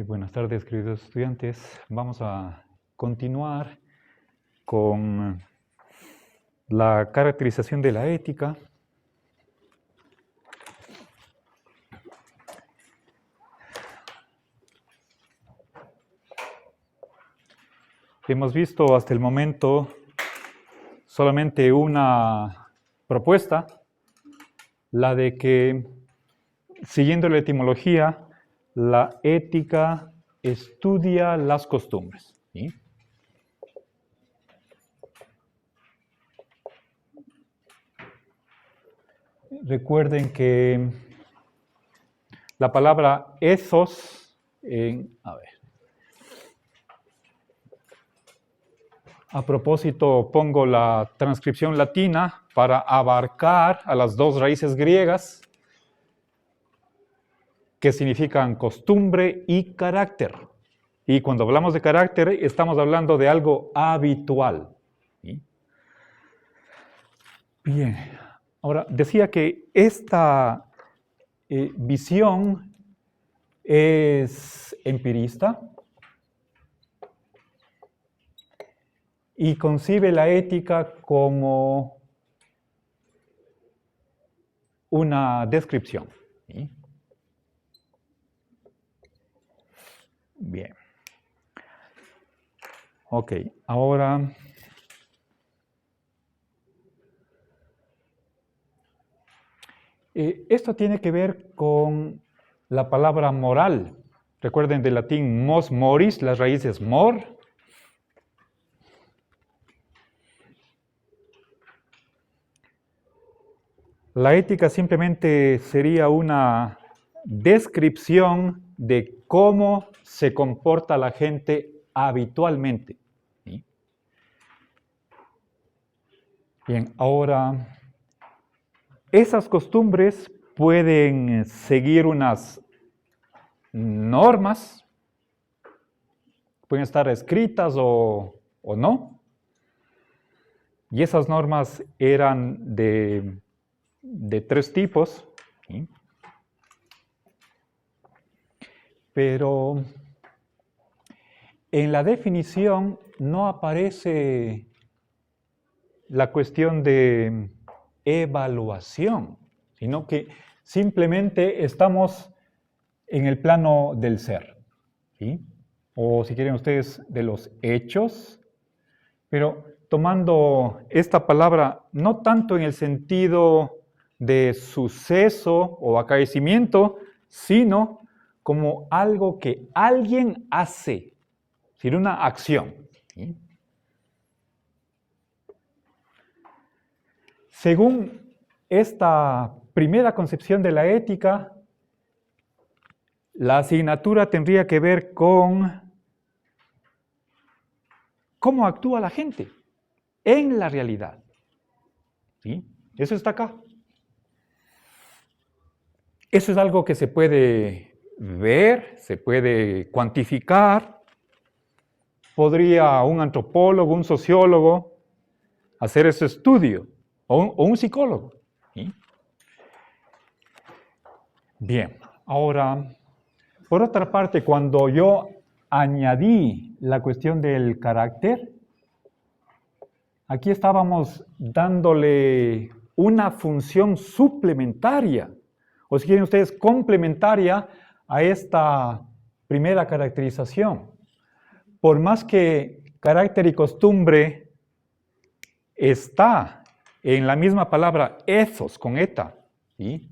Buenas tardes, queridos estudiantes. Vamos a continuar con la caracterización de la ética. Hemos visto hasta el momento solamente una propuesta, la de que, siguiendo la etimología, la ética estudia las costumbres. ¿Sí? Recuerden que la palabra ethos, a propósito pongo la transcripción latina para abarcar a las dos raíces griegas que significan costumbre y carácter. Y cuando hablamos de carácter, estamos hablando de algo habitual. ¿Sí? Bien, ahora decía que esta visión es empirista y concibe la ética como una descripción. ¿Sí? Bien. Ok, ahora esto tiene que ver con la palabra moral. Recuerden del latín mos moris, las raíces mor. La ética simplemente sería una descripción de cómo se comporta la gente habitualmente. ¿Sí? Bien, ahora, esas costumbres pueden seguir unas normas, pueden estar escritas o no, y esas normas eran de tres tipos, ¿sí? Pero en la definición no aparece la cuestión de evaluación, sino que simplemente estamos en el plano del ser, ¿sí? O si quieren ustedes, de los hechos, pero tomando esta palabra no tanto en el sentido de suceso o acaecimiento, sino como algo que alguien hace, es decir, una acción. ¿Sí? Según esta primera concepción de la ética, la asignatura tendría que ver con cómo actúa la gente en la realidad. ¿Sí? Eso está acá. Eso es algo que se puede ver, se puede cuantificar. Podría un antropólogo, un sociólogo hacer ese estudio, o un psicólogo. ¿Sí? Bien, ahora, por otra parte, cuando yo añadí la cuestión del carácter, aquí estábamos dándole una función suplementaria, o si quieren ustedes, complementaria a esta primera caracterización. Por más que carácter y costumbre está en la misma palabra ethos, con eta, ¿sí?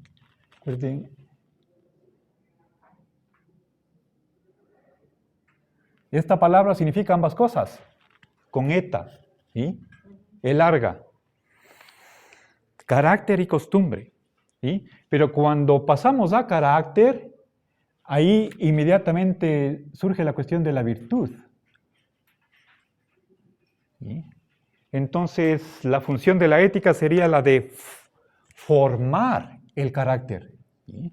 Esta palabra significa ambas cosas, con eta, ¿sí? Es larga. Carácter y costumbre, ¿sí? Pero cuando pasamos a carácter, ahí inmediatamente surge la cuestión de la virtud. ¿Sí? Entonces, la función de la ética sería la de formar el carácter. ¿Sí?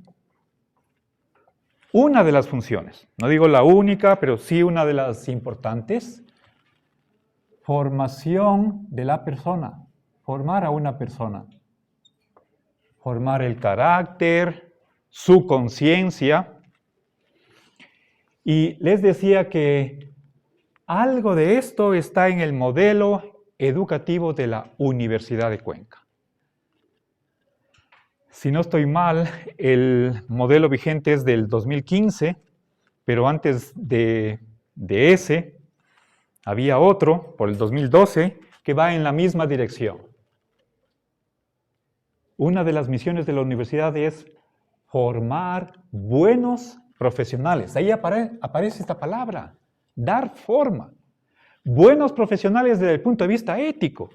Una de las funciones, no digo la única, pero sí una de las importantes, formación de la persona, formar a una persona, formar el carácter, su conciencia. Y les decía que algo de esto está en el modelo educativo de la Universidad de Cuenca. Si no estoy mal, el modelo vigente es del 2015, pero antes de ese había otro, por el 2012, que va en la misma dirección. Una de las misiones de la universidad es formar buenos profesionales. Ahí aparece esta palabra, dar forma. Buenos profesionales desde el punto de vista ético.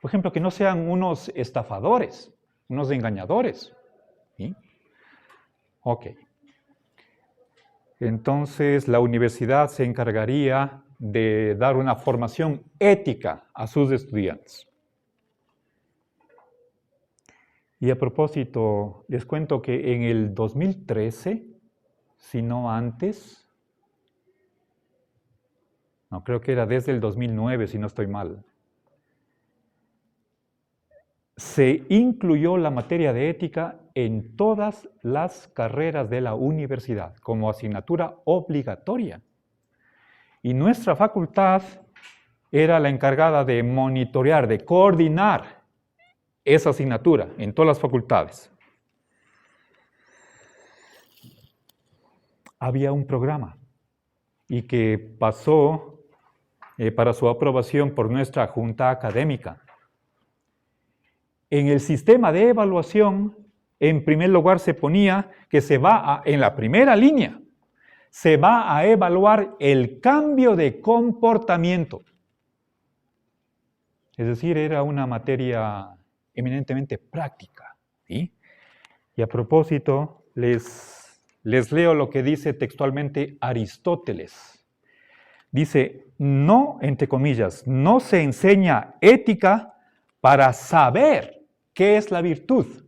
Por ejemplo, que no sean unos estafadores, unos engañadores. ¿Sí? Ok. Entonces, la universidad se encargaría de dar una formación ética a sus estudiantes. Y a propósito, les cuento que en el 2013, si no antes, no, creo que era desde el 2009, si no estoy mal, se incluyó la materia de ética en todas las carreras de la universidad como asignatura obligatoria. Y nuestra facultad era la encargada de monitorear, de coordinar esa asignatura en todas las facultades. Había un programa y que pasó para su aprobación por nuestra junta académica. En el sistema de evaluación, en primer lugar se ponía que en la primera línea, se va a evaluar el cambio de comportamiento. Es decir, era una materia eminentemente práctica. ¿Sí? Y a propósito, les leo lo que dice textualmente Aristóteles. Dice, no, entre comillas, no se enseña ética para saber qué es la virtud,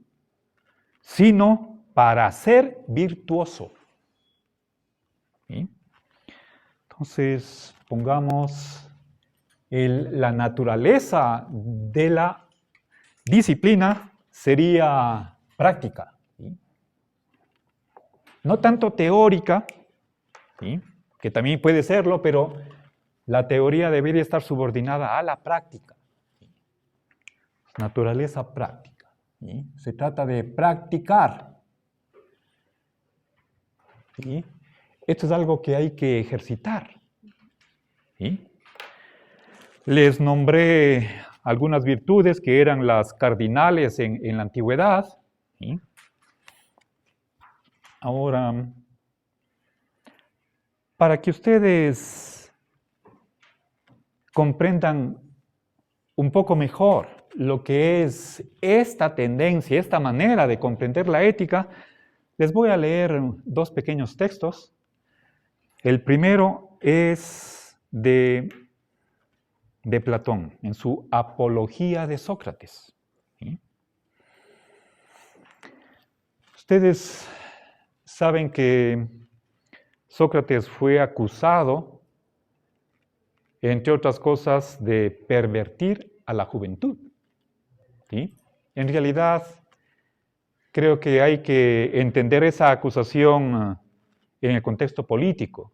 sino para ser virtuoso. ¿Sí? Entonces, pongamos la naturaleza de la disciplina sería práctica. ¿Sí? No tanto teórica, ¿sí? Que también puede serlo, pero la teoría debería estar subordinada a la práctica. ¿Sí? Naturaleza práctica. ¿Sí? Se trata de practicar. ¿Sí? Esto es algo que hay que ejercitar. ¿Sí? Les nombré algunas virtudes que eran las cardinales en la antigüedad. ¿Sí? Ahora, para que ustedes comprendan un poco mejor lo que es esta tendencia, esta manera de comprender la ética, les voy a leer dos pequeños textos. El primero es de Platón, en su Apología de Sócrates. ¿Sí? Ustedes saben que Sócrates fue acusado, entre otras cosas, de pervertir a la juventud. ¿Sí? En realidad, creo que hay que entender esa acusación en el contexto político.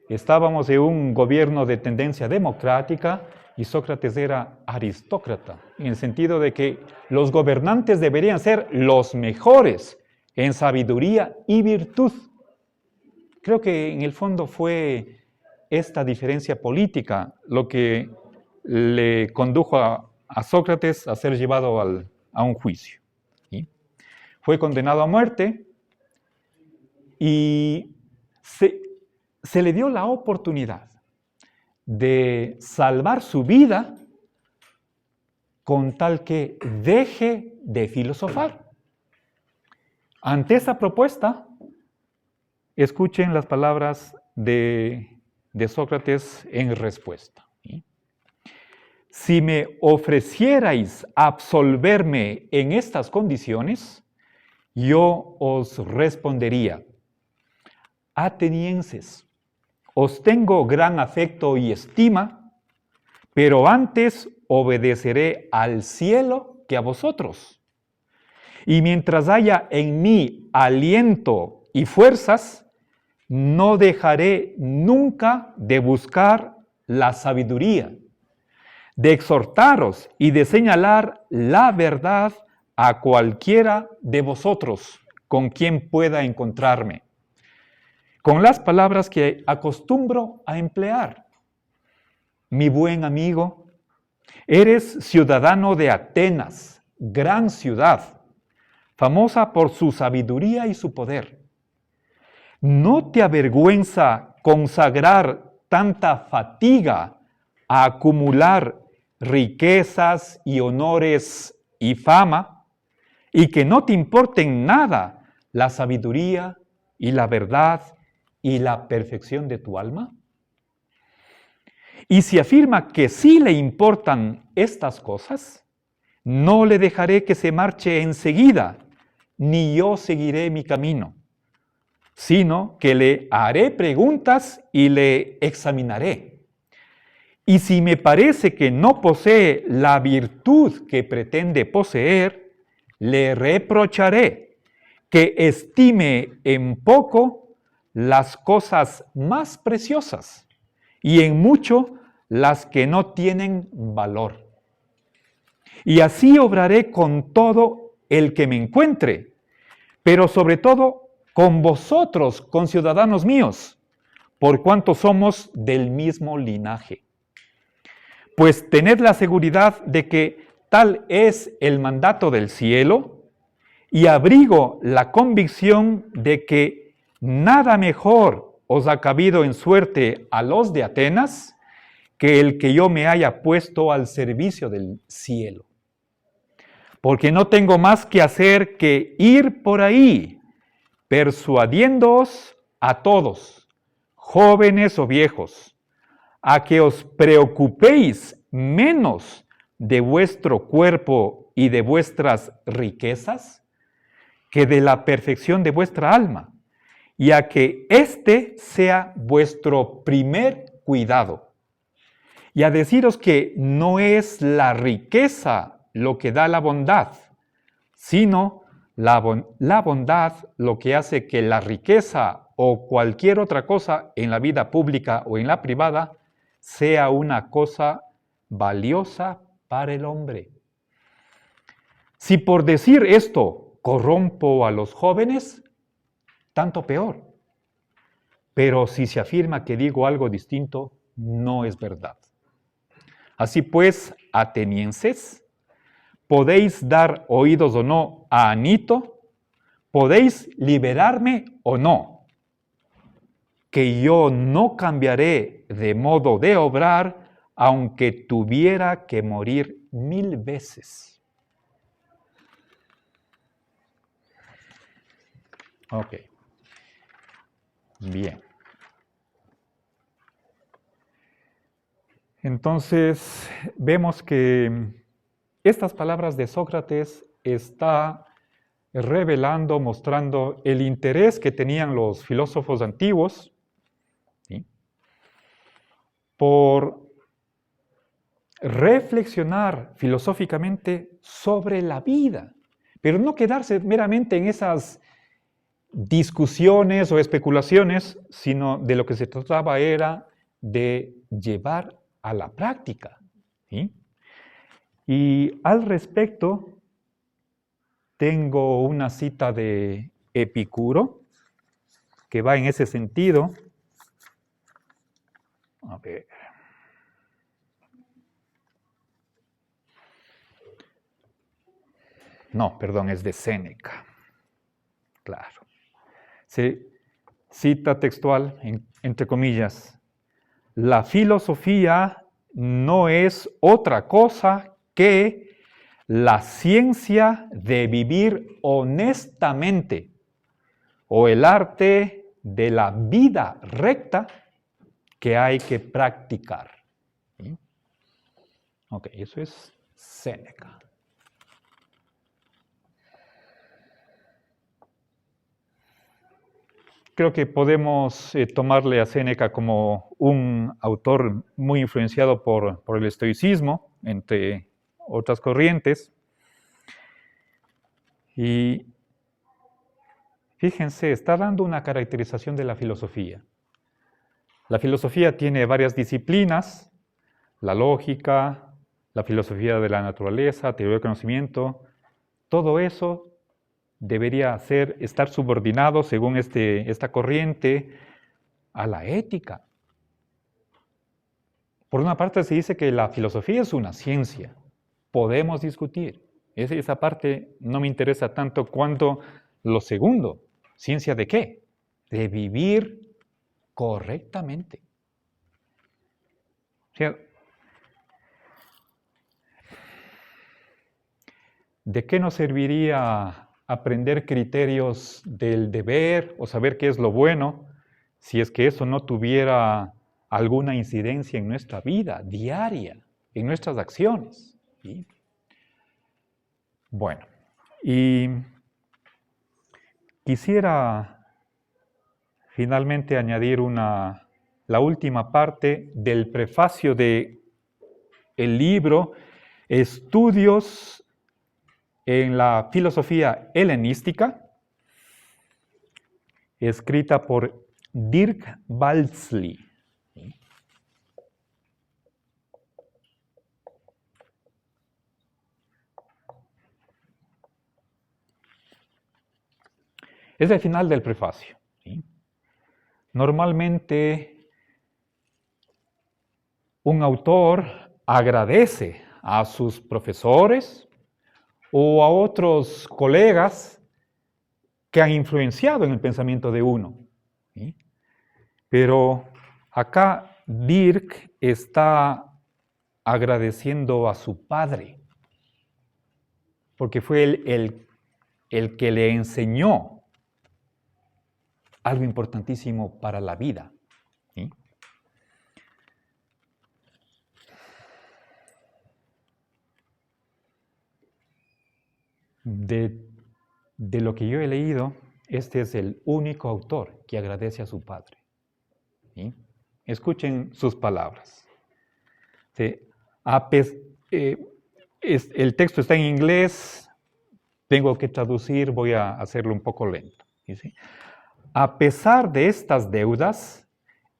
Estábamos en un gobierno de tendencia democrática y Sócrates era aristócrata, en el sentido de que los gobernantes deberían ser los mejores en sabiduría y virtud. Creo que en el fondo fue esta diferencia política lo que le condujo a Sócrates a ser llevado a un juicio. ¿Sí? Fue condenado a muerte y se le dio la oportunidad de salvar su vida con tal que deje de filosofar. Ante esa propuesta, escuchen las palabras de Sócrates en respuesta. ¿Sí? Si me ofrecierais absolverme en estas condiciones, yo os respondería: atenienses, os tengo gran afecto y estima, pero antes obedeceré al cielo que a vosotros. Y mientras haya en mí aliento y fuerzas, no dejaré nunca de buscar la sabiduría, de exhortaros y de señalar la verdad a cualquiera de vosotros con quien pueda encontrarme, con las palabras que acostumbro a emplear. Mi buen amigo, eres ciudadano de Atenas, gran ciudad, famosa por su sabiduría y su poder. ¿No te avergüenza consagrar tanta fatiga a acumular riquezas y honores y fama, y que no te importen nada la sabiduría y la verdad y la perfección de tu alma? Y si afirma que sí le importan estas cosas, no le dejaré que se marche enseguida, ni yo seguiré mi camino, sino que le haré preguntas y le examinaré. Y si me parece que no posee la virtud que pretende poseer, le reprocharé que estime en poco las cosas más preciosas y en mucho las que no tienen valor. Y así obraré con todo el que me encuentre, pero sobre todo con vosotros, conciudadanos míos, por cuanto somos del mismo linaje. Pues tened la seguridad de que tal es el mandato del cielo, y abrigo la convicción de que nada mejor os ha cabido en suerte a los de Atenas que el que yo me haya puesto al servicio del cielo. Porque no tengo más que hacer que ir por ahí, persuadiéndoos a todos, jóvenes o viejos, a que os preocupéis menos de vuestro cuerpo y de vuestras riquezas que de la perfección de vuestra alma, y a que éste sea vuestro primer cuidado. Y a deciros que no es la riqueza lo que da la bondad, sino la bondad lo que hace que la riqueza o cualquier otra cosa en la vida pública o en la privada sea una cosa valiosa para el hombre. Si por decir esto corrompo a los jóvenes, tanto peor. Pero si se afirma que digo algo distinto, no es verdad. Así pues, atenienses, podéis dar oídos o no a Anito, podéis liberarme o no, que yo no cambiaré de modo de obrar, aunque tuviera que morir 1000 veces. Ok. Bien. Entonces, vemos que estas palabras de Sócrates está revelando, mostrando el interés que tenían los filósofos antiguos, ¿sí?, por reflexionar filosóficamente sobre la vida, pero no quedarse meramente en esas discusiones o especulaciones, sino de lo que se trataba era de llevar a la práctica, ¿sí? Y al respecto, tengo una cita de Epicuro que va en ese sentido. A ver. No, perdón, es de Séneca. Claro. Se cita textual, entre comillas, la filosofía no es otra cosa que la ciencia de vivir honestamente o el arte de la vida recta que hay que practicar. ¿Sí? Ok, eso es Séneca. Creo que podemos tomarle a Séneca como un autor muy influenciado por el estoicismo, entre otras corrientes. Y Fíjense, está dando una caracterización de la filosofía. La filosofía tiene varias disciplinas, la lógica, la filosofía de la naturaleza, teoría del conocimiento. Todo eso debería estar subordinado, según esta corriente, a la ética. Por una parte se dice que la filosofía es una ciencia, podemos discutir. Esa parte no me interesa tanto cuanto lo segundo. ¿Ciencia de qué? De vivir correctamente. O sea, ¿de qué nos serviría aprender criterios del deber o saber qué es lo bueno si es que eso no tuviera alguna incidencia en nuestra vida diaria, en nuestras acciones? ¿Sí? Bueno, y quisiera finalmente añadir la última parte del prefacio del libro Estudios en la filosofía helenística, escrita por Dirk Baltzli. Es el final del prefacio. ¿Sí? Normalmente, un autor agradece a sus profesores o a otros colegas que han influenciado en el pensamiento de uno. ¿Sí? Pero acá Dirk está agradeciendo a su padre, porque fue el que le enseñó algo importantísimo para la vida. ¿Sí? De lo que yo he leído, este es el único autor que agradece a su padre. ¿Sí? Escuchen sus palabras. ¿Sí? El texto está en inglés, tengo que traducir, voy a hacerlo un poco lento. ¿Sí? A pesar de estas deudas,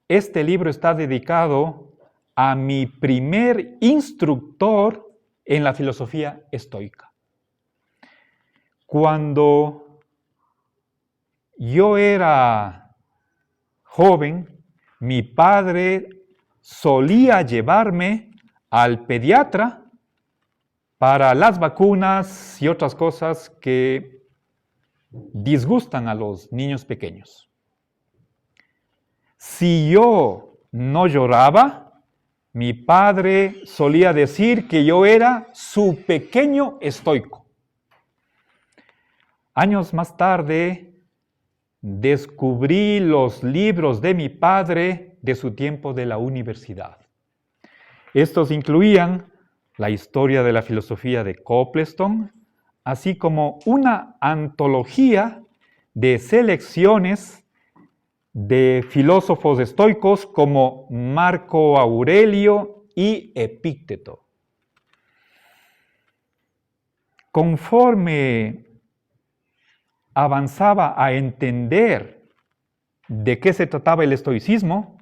este libro está dedicado a mi primer instructor en la filosofía estoica. Cuando yo era joven, mi padre solía llevarme al pediatra para las vacunas y otras cosas que disgustan a los niños pequeños. Si yo no lloraba, mi padre solía decir que yo era su pequeño estoico. Años más tarde, descubrí los libros de mi padre de su tiempo de la universidad. Estos incluían la historia de la filosofía de Copleston, así como una antología de selecciones de filósofos estoicos como Marco Aurelio y Epícteto. Conforme avanzaba a entender de qué se trataba el estoicismo,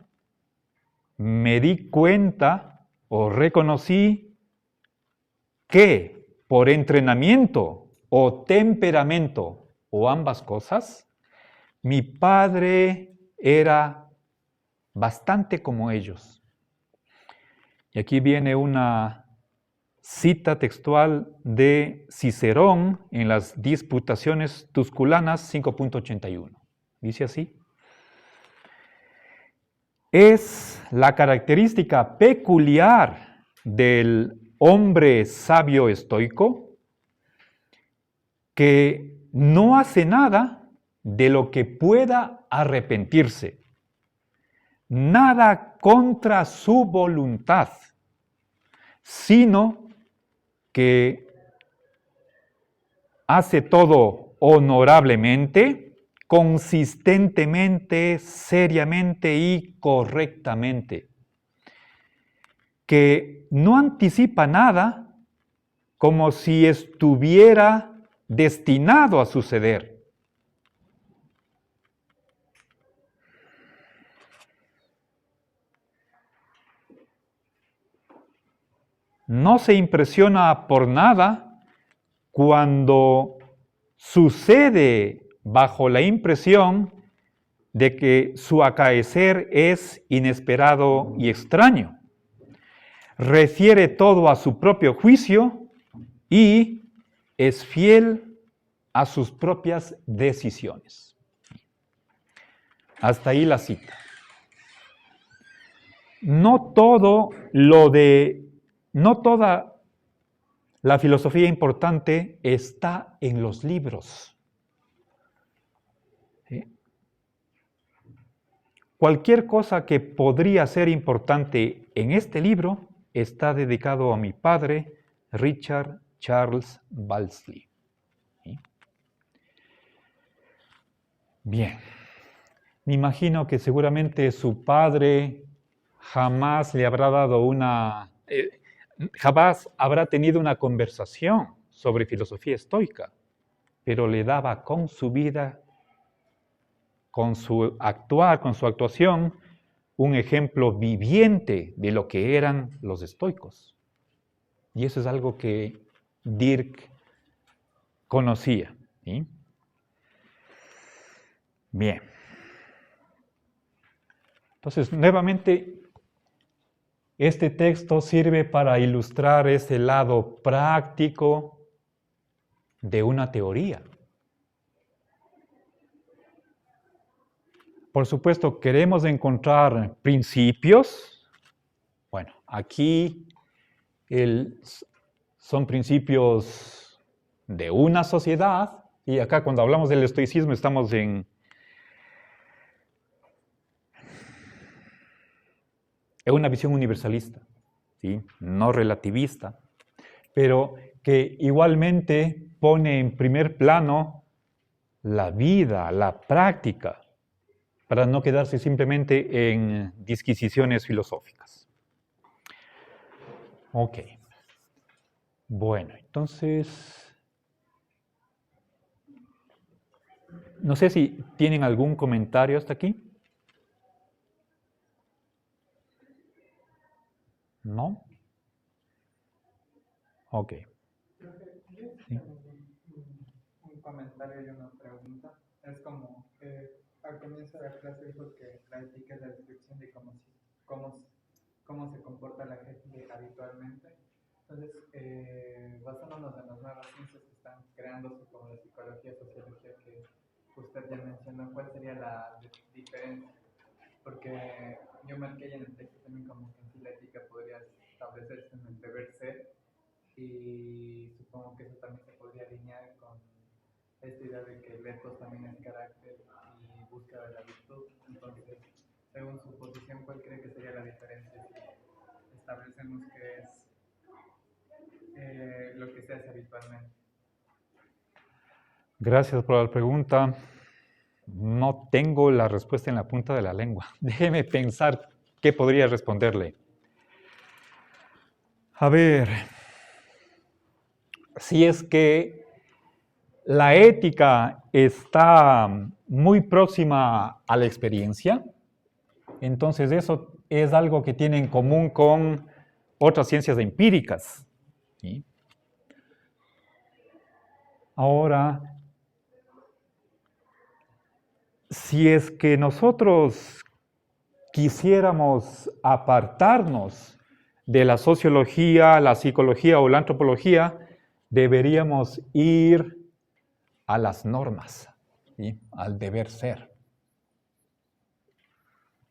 me di cuenta o reconocí que por entrenamiento o temperamento o ambas cosas, mi padre era bastante como ellos. Y aquí viene una cita textual de Cicerón en las Disputaciones Tusculanas 5.81. Dice así: es la característica peculiar del hombre sabio estoico que no hace nada de lo que pueda arrepentirse, nada contra su voluntad, sino que hace todo honorablemente, consistentemente, seriamente y correctamente, que no anticipa nada como si estuviera destinado a suceder, no se impresiona por nada cuando sucede bajo la impresión de que su acaecer es inesperado y extraño. Refiere todo a su propio juicio y es fiel a sus propias decisiones. Hasta ahí la cita. No toda la filosofía importante está en los libros. ¿Sí? Cualquier cosa que podría ser importante en este libro está dedicado a mi padre, Richard Charles Balsley. ¿Sí? Bien. Me imagino que seguramente su padre jamás le habrá dado jamás habrá tenido una conversación sobre filosofía estoica, pero le daba con su vida, con su actuar, con su actuación, un ejemplo viviente de lo que eran los estoicos. Y eso es algo que Dirk conocía. ¿Sí? Bien. Entonces, nuevamente, este texto sirve para ilustrar ese lado práctico de una teoría. Por supuesto, queremos encontrar principios. Bueno, aquí son principios de una sociedad, y acá cuando hablamos del estoicismo estamos en una visión universalista, ¿sí? No relativista, pero que igualmente pone en primer plano la vida, la práctica, para no quedarse simplemente en disquisiciones filosóficas. Ok. Bueno, entonces, no sé si tienen algún comentario hasta aquí. ¿No? Ok. Sí. Un comentario y una pregunta. Es como al comienzo de la clase dijo que la ética es la descripción de cómo se comporta la gente habitualmente. Entonces, basándonos en las nuevas ciencias que están creándose, como la psicología, sociología, que usted ya mencionó, ¿cuál sería la diferencia? Porque yo marqué en el texto también como que en sí la ética podría establecerse en el deber ser, y supongo que eso también se podría alinear con esta idea de que el ethos también es carácter y búsqueda de la virtud. Entonces, según su posición, ¿cuál cree que sería la diferencia si establecemos que es lo que se hace habitualmente? Gracias por la pregunta. No tengo la respuesta en la punta de la lengua. Déjeme pensar qué podría responderle. A ver, si es que la ética está muy próxima a la experiencia, entonces eso es algo que tiene en común con otras ciencias empíricas. ¿Sí? Ahora, si es que nosotros quisiéramos apartarnos de la sociología, la psicología o la antropología, deberíamos ir a las normas, ¿sí? Al deber ser.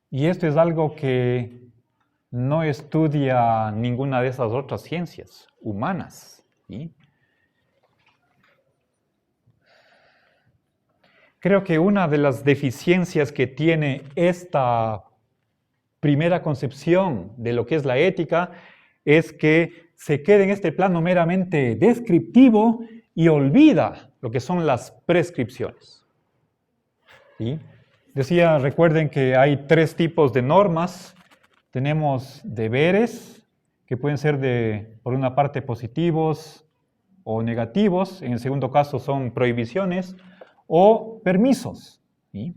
Y esto es algo que no estudia ninguna de esas otras ciencias humanas, ¿sí? Creo que una de las deficiencias que tiene esta primera concepción de lo que es la ética es que se queda en este plano meramente descriptivo y olvida lo que son las prescripciones. ¿Sí? Decía, recuerden que hay 3 tipos de normas. Tenemos deberes, que pueden ser por una parte positivos o negativos. En el segundo caso son prohibiciones o permisos. ¿Sí?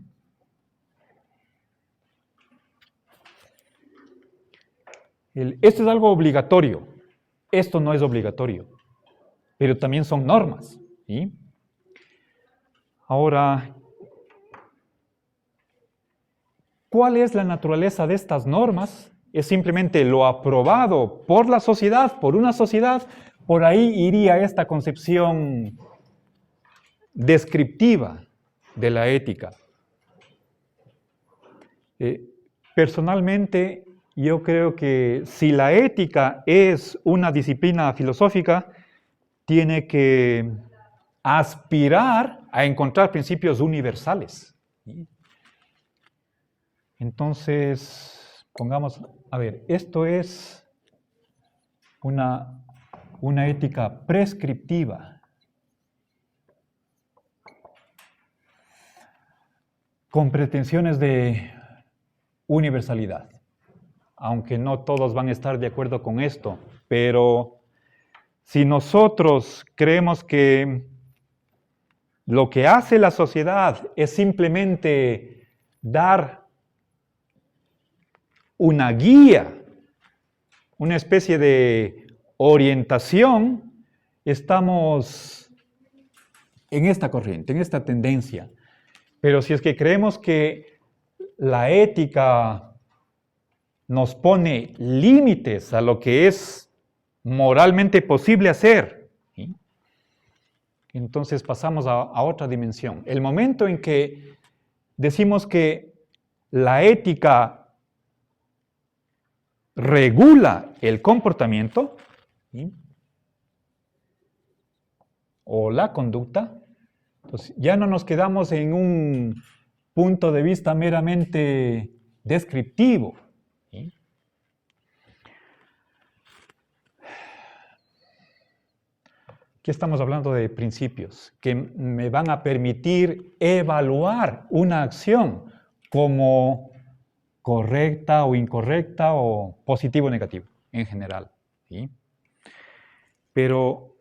Esto es algo obligatorio. esto no es obligatorio, pero también son normas. ¿Sí? Ahora, ¿cuál es la naturaleza de estas normas? Es simplemente lo aprobado por la sociedad, por una sociedad. Por ahí iría esta concepción descriptiva de la ética. Personalmente, yo creo que si la ética es una disciplina filosófica, tiene que aspirar a encontrar principios universales. Entonces, pongamos, a ver, esto es una ética prescriptiva, con pretensiones de universalidad, aunque no todos van a estar de acuerdo con esto, pero si nosotros creemos que lo que hace la sociedad es simplemente dar una guía, una especie de orientación, estamos en esta corriente, en esta tendencia. Pero si es que creemos que la ética nos pone límites a lo que es moralmente posible hacer, ¿sí? Entonces pasamos a otra dimensión. El momento en que decimos que la ética regula el comportamiento, ¿sí?, o la conducta, pues ya no nos quedamos en un punto de vista meramente descriptivo, ¿sí? Aquí estamos hablando de principios que me van a permitir evaluar una acción como correcta o incorrecta o positivo o negativo en general, ¿sí? Pero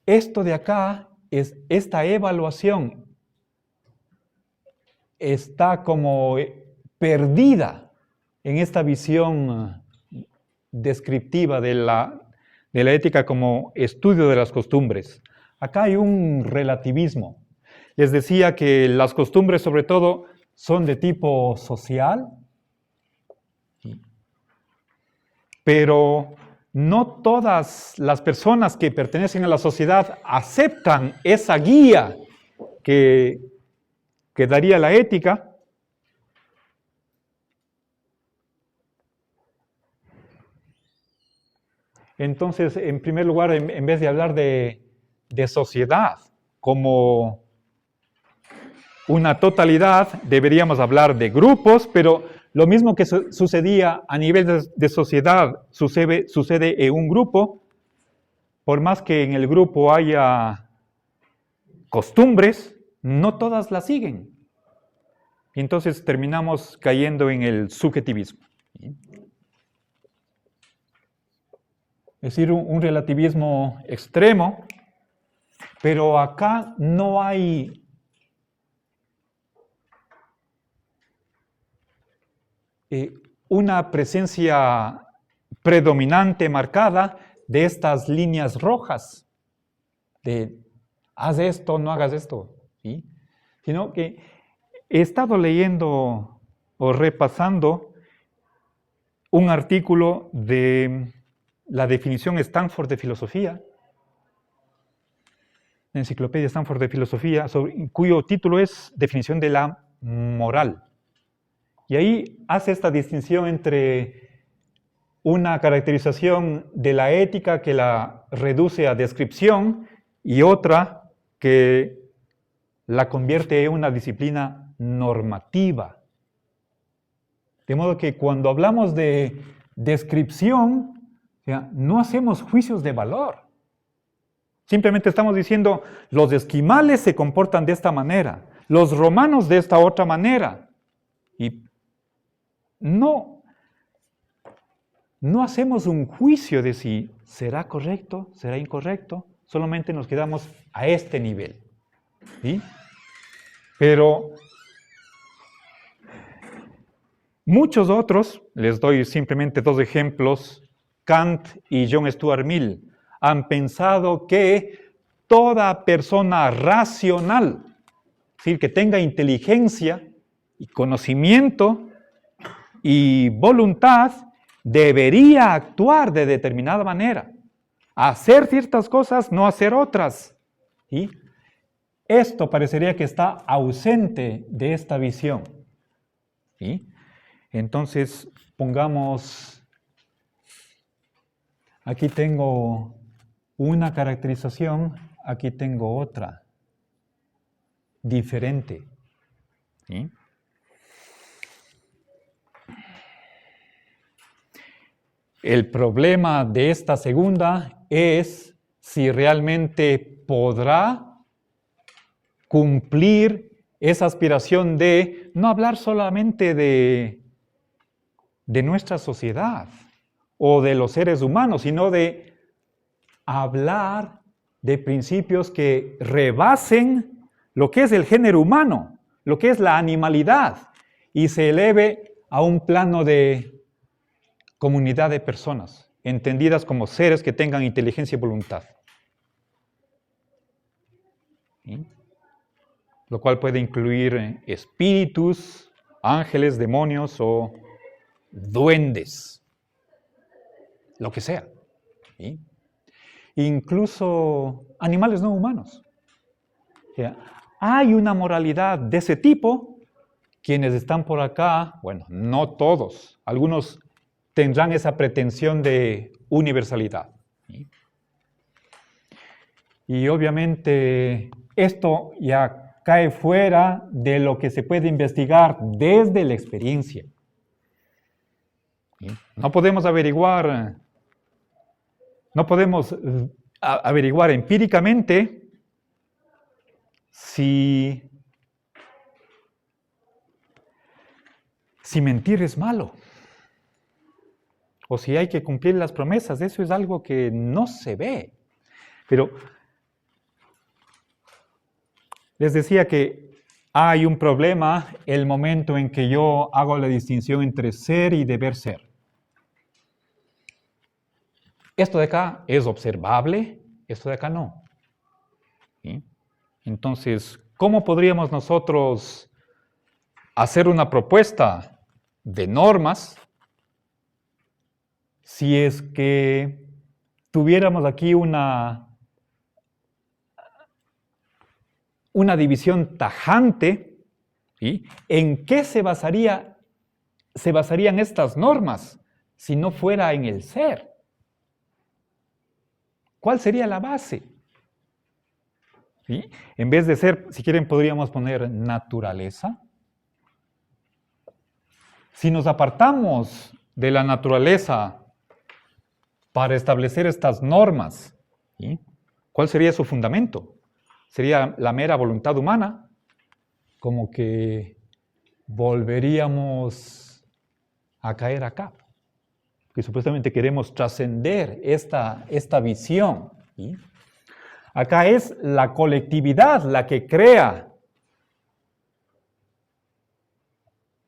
esto de acá, esta evaluación está como perdida en esta visión descriptiva de la ética como estudio de las costumbres. Acá hay un relativismo. Les decía que las costumbres, sobre todo, son de tipo social, pero no todas las personas que pertenecen a la sociedad aceptan esa guía que daría la ética. Entonces, en primer lugar, en vez de hablar de sociedad como una totalidad, deberíamos hablar de grupos, pero lo mismo que sucedía a nivel de sociedad sucede en un grupo. Por más que en el grupo haya costumbres, no todas las siguen. Y entonces terminamos cayendo en el subjetivismo. Es decir, un relativismo extremo, pero acá no hay una presencia predominante, marcada, de estas líneas rojas, de haz esto, no hagas esto, ¿sí? Sino que he estado leyendo o repasando un artículo de la definición Stanford de filosofía, la enciclopedia Stanford de filosofía, cuyo título es Definición de la moral. Y ahí hace esta distinción entre una caracterización de la ética que la reduce a descripción y otra que la convierte en una disciplina normativa. De modo que cuando hablamos de descripción, o sea, no hacemos juicios de valor. Simplemente estamos diciendo, los esquimales se comportan de esta manera, los romanos de esta otra manera. Y no hacemos un juicio de si será correcto, será incorrecto, solamente nos quedamos a este nivel, ¿sí? Pero muchos otros, les doy simplemente dos ejemplos Kant y John Stuart Mill han pensado que toda persona racional, es decir, que tenga inteligencia y conocimiento y voluntad, debería actuar de determinada manera. Hacer ciertas cosas, no hacer otras. ¿Sí? Esto parecería que está ausente de esta visión. ¿Sí? Entonces, pongamos, aquí tengo una caracterización, aquí tengo otra, diferente. ¿Sí? El problema de esta segunda es si realmente podrá cumplir esa aspiración de no hablar solamente de nuestra sociedad o de los seres humanos, sino de hablar de principios que rebasen lo que es el género humano, lo que es la animalidad, y se eleve a un plano de comunidad de personas, entendidas como seres que tengan inteligencia y voluntad. ¿Sí? Lo cual puede incluir espíritus, ángeles, demonios o duendes, lo que sea. ¿Sí? Incluso animales no humanos. O sea, hay una moralidad de ese tipo. Quienes están por acá, bueno, no todos, algunos tendrán esa pretensión de universalidad. ¿Sí? Y obviamente esto ya cae fuera de lo que se puede investigar desde la experiencia. ¿Sí? No podemos averiguar empíricamente si mentir es malo o si hay que cumplir las promesas. Eso es algo que no se ve. Pero les decía que hay un problema el momento en que yo hago la distinción entre ser y deber ser. Esto de acá es observable, esto de acá no. ¿Sí? Entonces, ¿cómo podríamos nosotros hacer una propuesta de normas si es que tuviéramos aquí una división tajante? ¿Sí? ¿En qué se basarían estas normas si no fuera en el ser? ¿Cuál sería la base? ¿Sí? En vez de ser, si quieren, podríamos poner naturaleza. Si nos apartamos de la naturaleza para establecer estas normas, ¿sí? ¿Cuál sería su fundamento? ¿Sería la mera voluntad humana? Como que volveríamos a caer acá. Que supuestamente queremos trascender esta visión. ¿Sí? Acá es la colectividad la que crea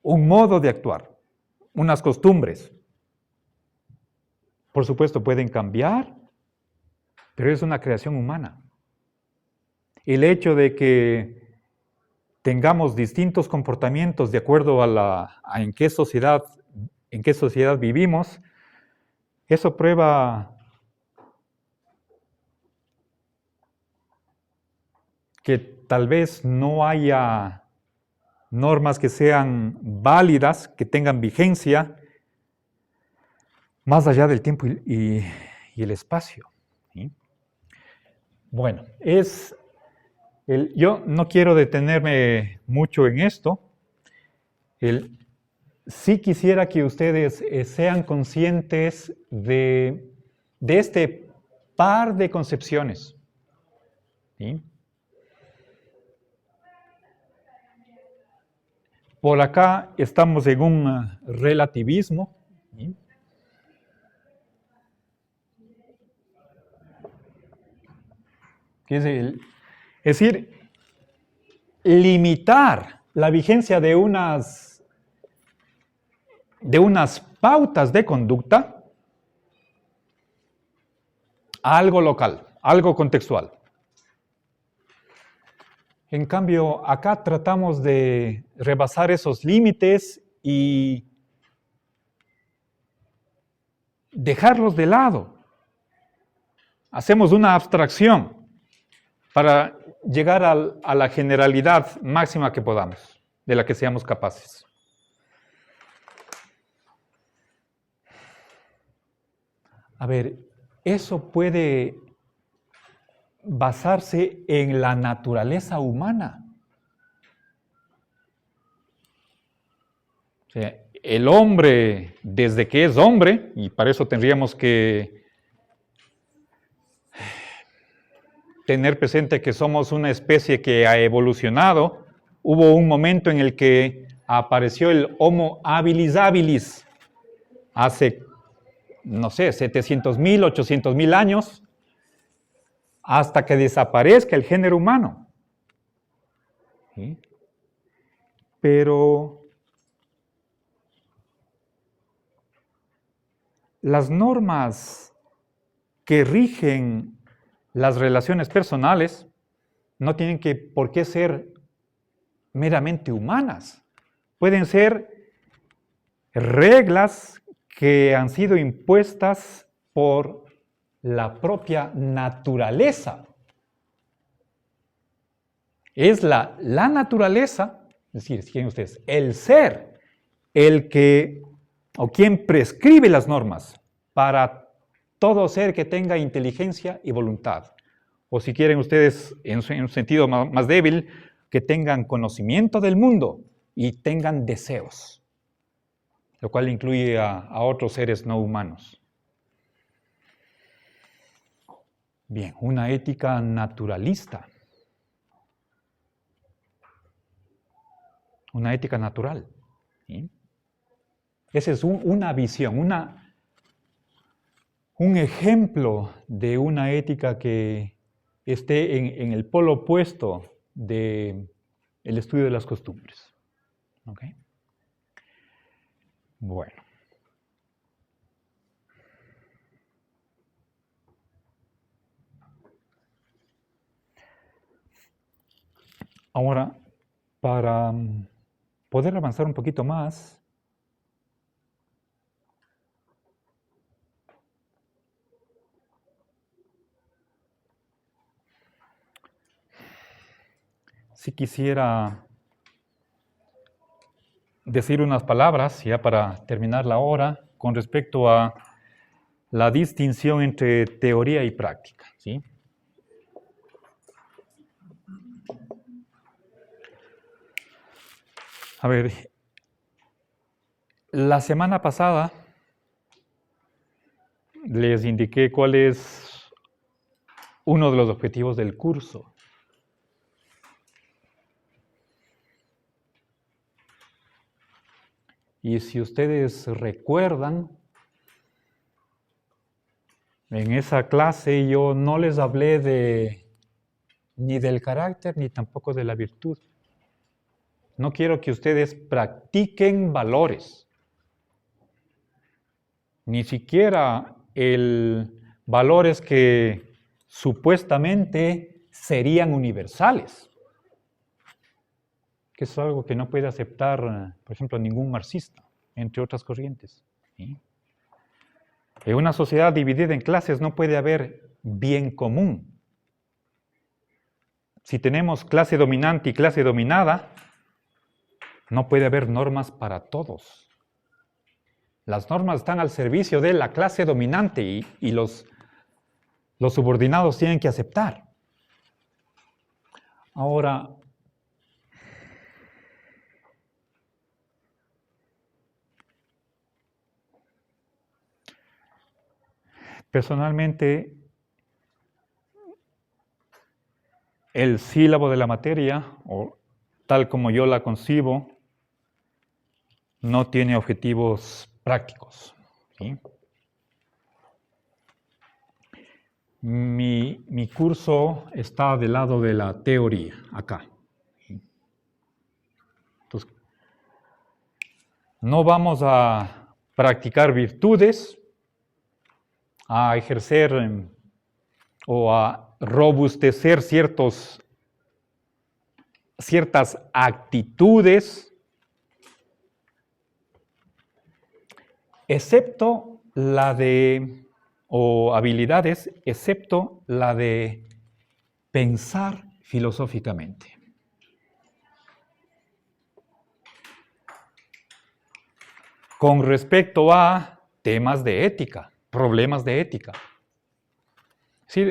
un modo de actuar, unas costumbres. Por supuesto, pueden cambiar, pero es una creación humana. El hecho de que tengamos distintos comportamientos de acuerdo a en qué sociedad vivimos, eso prueba que tal vez no haya normas que sean válidas, que tengan vigencia, más allá del tiempo y el espacio. ¿Sí? Bueno, yo no quiero detenerme mucho en esto. Sí quisiera que ustedes sean conscientes de este par de concepciones. ¿Sí? Por acá estamos en un relativismo. ¿Sí? Es decir, limitar la vigencia de unas pautas de conducta algo local, algo contextual. En cambio, acá tratamos de rebasar esos límites y dejarlos de lado. Hacemos una abstracción para llegar a la generalidad máxima que podamos, de la que seamos capaces. A ver, eso puede basarse en la naturaleza humana. O sea, el hombre, desde que es hombre, y para eso tendríamos que tener presente que somos una especie que ha evolucionado, hubo un momento en el que apareció el Homo habilis habilis, hace, no sé, 700.000, 800.000 años, hasta que desaparezca el género humano. ¿Sí? Pero las normas que rigen las relaciones personales no tienen por qué ser meramente humanas. Pueden ser reglas que han sido impuestas por la propia naturaleza. Es la naturaleza, es decir, si quieren ustedes, el ser, el que o quien prescribe las normas para todo ser que tenga inteligencia y voluntad. O si quieren ustedes, en un sentido más débil, que tengan conocimiento del mundo y tengan deseos, lo cual incluye a otros seres no humanos. Bien, una ética naturalista. Una ética natural. ¿Sí? Esa es una visión, un ejemplo de una ética que esté en el polo opuesto del estudio de las costumbres. ¿Ok? Bueno. Ahora, para poder avanzar un poquito más, si quisiera decir unas palabras, ya para terminar la hora, con respecto a la distinción entre teoría y práctica, ¿sí? A ver, la semana pasada les indiqué cuál es uno de los objetivos del curso. Y si ustedes recuerdan, en esa clase yo no les hablé ni del carácter ni tampoco de la virtud. No quiero que ustedes practiquen valores, ni siquiera valores que supuestamente serían universales, que es algo que no puede aceptar, por ejemplo, ningún marxista, entre otras corrientes. ¿Sí? En una sociedad dividida en clases no puede haber bien común. Si tenemos clase dominante y clase dominada, no puede haber normas para todos. Las normas están al servicio de la clase dominante y los subordinados tienen que aceptar. Ahora, personalmente, el sílabo de la materia, o tal como yo la concibo, no tiene objetivos prácticos. ¿Sí? Mi curso está del lado de la teoría, acá. Entonces, no vamos a practicar virtudes, a ejercer o a robustecer ciertas actitudes, excepto la de, o habilidades, excepto la de pensar filosóficamente. Con respecto a temas de ética, problemas de ética. Sí,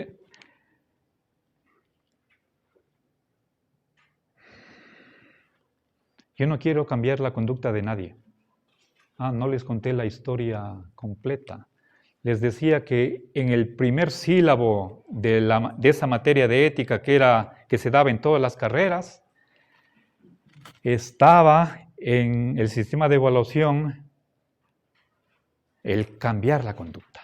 yo no quiero cambiar la conducta de nadie. No les conté la historia completa. Les decía que en el primer sílabo de esa materia de ética que se daba en todas las carreras, estaba en el sistema de evaluación el cambiar la conducta.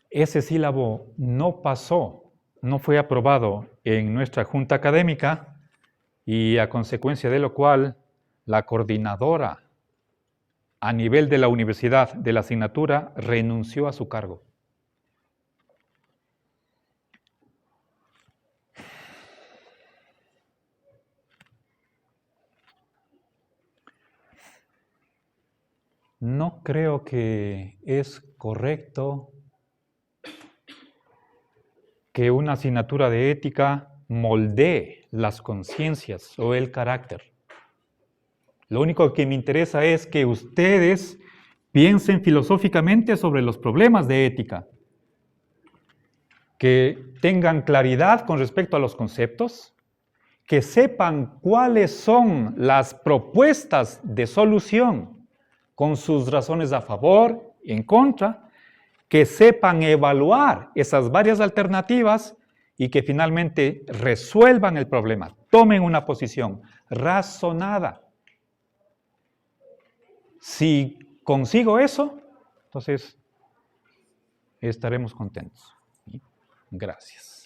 Ese sílabo no pasó, no fue aprobado en nuestra junta académica y a consecuencia de lo cual la coordinadora a nivel de la universidad de la asignatura renunció a su cargo. No creo que es correcto que una asignatura de ética moldee las conciencias o el carácter. Lo único que me interesa es que ustedes piensen filosóficamente sobre los problemas de ética, que tengan claridad con respecto a los conceptos, que sepan cuáles son las propuestas de solución con sus razones a favor y en contra, que sepan evaluar esas varias alternativas y que finalmente resuelvan el problema, tomen una posición razonada. Si consigo eso, entonces estaremos contentos. Gracias.